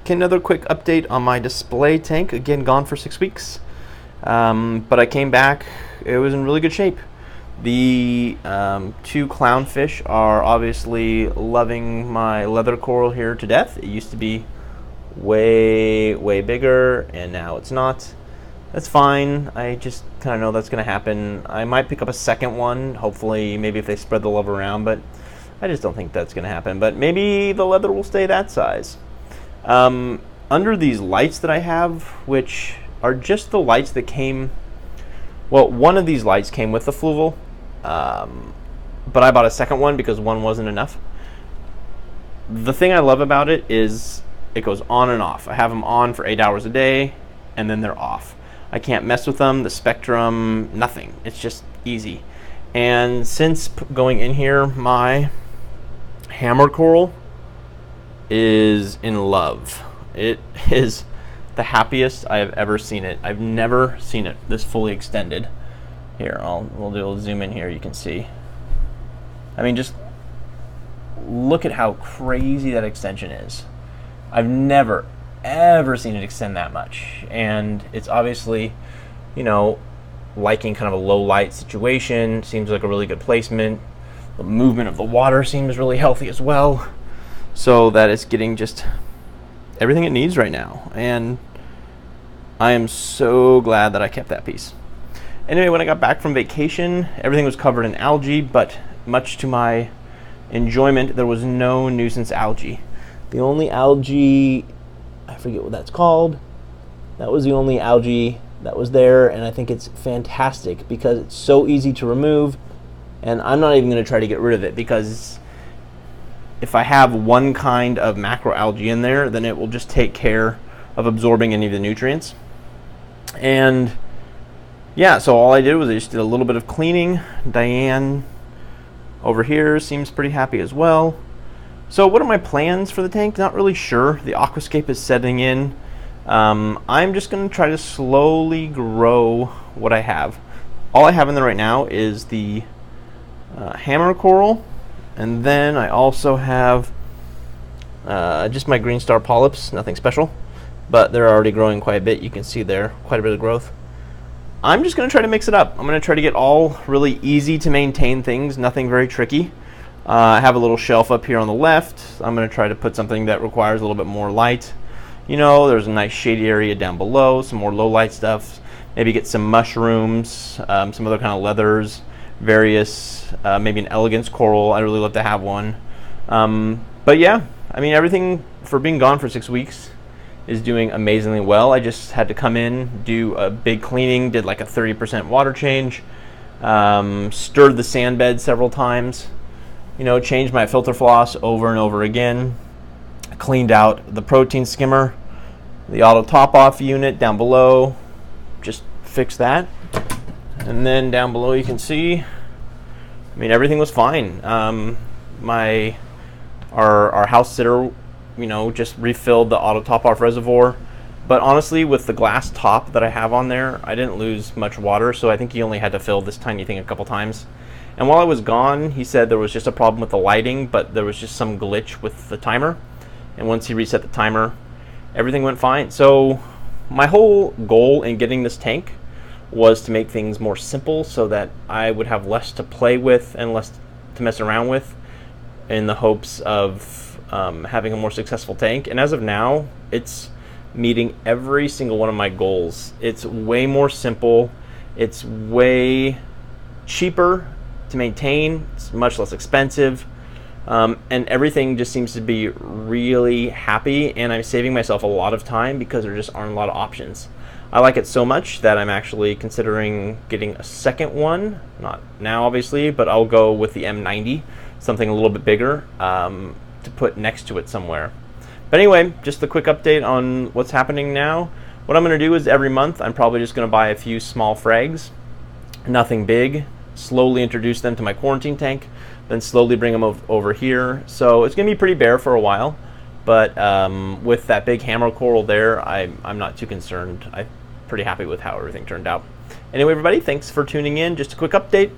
Okay, another quick update on my display tank. Again, gone for 6 weeks. But I came back, it was in really good shape. The two clownfish are obviously loving my leather coral here to death. It used to be way bigger, and now it's not. That's fine. I just kind of know that's going to happen. I might pick up a second one, hopefully, maybe if they spread the love around, but I just don't think that's going to happen. But maybe the leather will stay that size. Under these lights that I have, which are just the lights that came, well, one of these lights came with the Fluval, but I bought a second one because one wasn't enough. The thing I love about it is it goes on and off. I have them on for 8 hours a day, and then they're off. I can't mess with them, the spectrum, nothing. It's just easy. And since going in here, my hammer coral is in love. It is the happiest I have ever seen it. I've never seen it this fully extended. Here, we'll zoom in here, you can see. I mean, just look at how crazy that extension is. I've never, ever seen it extend that much. And it's obviously, you know, liking kind of a low light situation. Seems like a really good placement. The movement of the water seems really healthy as well. So that it's getting just everything it needs right now. And I am so glad that I kept that piece. Anyway, when I got back from vacation, everything was covered in algae, but much to my enjoyment, there was no nuisance algae. The only algae, I forget what that's called, that was the only algae that was there, and I think it's fantastic because it's so easy to remove, and I'm not even going to try to get rid of it because if I have one kind of macroalgae in there, then it will just take care of absorbing any of the nutrients. And yeah, so all I did was I just did a little bit of cleaning. Diane over here seems pretty happy as well. So what are my plans for the tank? Not really sure. The aquascape is setting in. I'm just going to try to slowly grow what I have. All I have in there right now is the hammer coral, and then I also have just my green star polyps, nothing special, but they're already growing quite a bit. You can see there quite a bit of growth. I'm just going to try to mix it up. I'm going to try to get all really easy to maintain things, nothing very tricky. I have a little shelf up here on the left. I'm going to try to put something that requires a little bit more light. You know, there's a nice shady area down below, some more low light stuff. Maybe get some mushrooms, some other kind of leathers, various, maybe an elegance coral. I'd really love to have one. But yeah, I mean, everything for being gone for 6 weeks is doing amazingly well. I just had to come in, do a big cleaning, did like a 30% water change, stirred the sand bed several times, you know, changed my filter floss over and over again, cleaned out the protein skimmer, the auto top off unit down below, just fixed that. And then down below you can see, I mean, everything was fine. Our house sitter, you know, just refilled the auto top off reservoir, but honestly with the glass top that I have on there, I didn't lose much water, so I think he only had to fill this tiny thing a couple times. And while I was gone, he said there was just a problem with the lighting, but there was just some glitch with the timer, and once he reset the timer, everything went fine. So my whole goal in getting this tank was to make things more simple so that I would have less to play with and less to mess around with, in the hopes of having a more successful tank. And as of now, it's meeting every single one of my goals. It's way more simple, it's way cheaper to maintain, it's much less expensive, and everything just seems to be really happy, and I'm saving myself a lot of time because there just aren't a lot of options. I like it so much that I'm actually considering getting a second one, not now obviously, but I'll go with the M90, something a little bit bigger, to put next to it somewhere. But anyway, just a quick update on what's happening now. What I'm going to do is every month I'm probably just going to buy a few small frags, nothing big, slowly introduce them to my quarantine tank, then slowly bring them over here. So it's going to be pretty bare for a while, but with that big hammer coral there, I'm not too concerned. I'm pretty happy with how everything turned out. Anyway, everybody, thanks for tuning in. Just a quick update.